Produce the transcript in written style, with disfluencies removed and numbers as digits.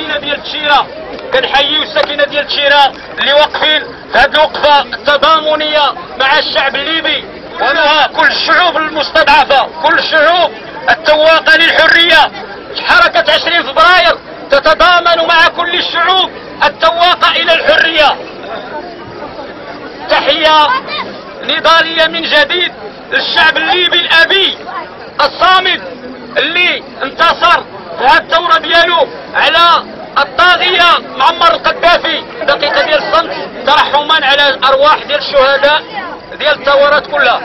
الساكنه ديال تشيره، كنحييو الساكنه ديال تشيره اللي واقفين في هذه الوقفه التضامنيه مع الشعب الليبي ومع كل الشعوب المستضعفه، كل الشعوب التواقه للحريه. حركه 20 فبراير تتضامن مع كل الشعوب التواقه الى الحريه. تحيه نضاليه من جديد للشعب الليبي الابي الصامد اللي انتصر في هذه الثوره ديالو على الطاغيه معمر القذافي. دقيقه ديال الصمت ترحما على الارواح ديال الشهداء ديال الثورات كلها.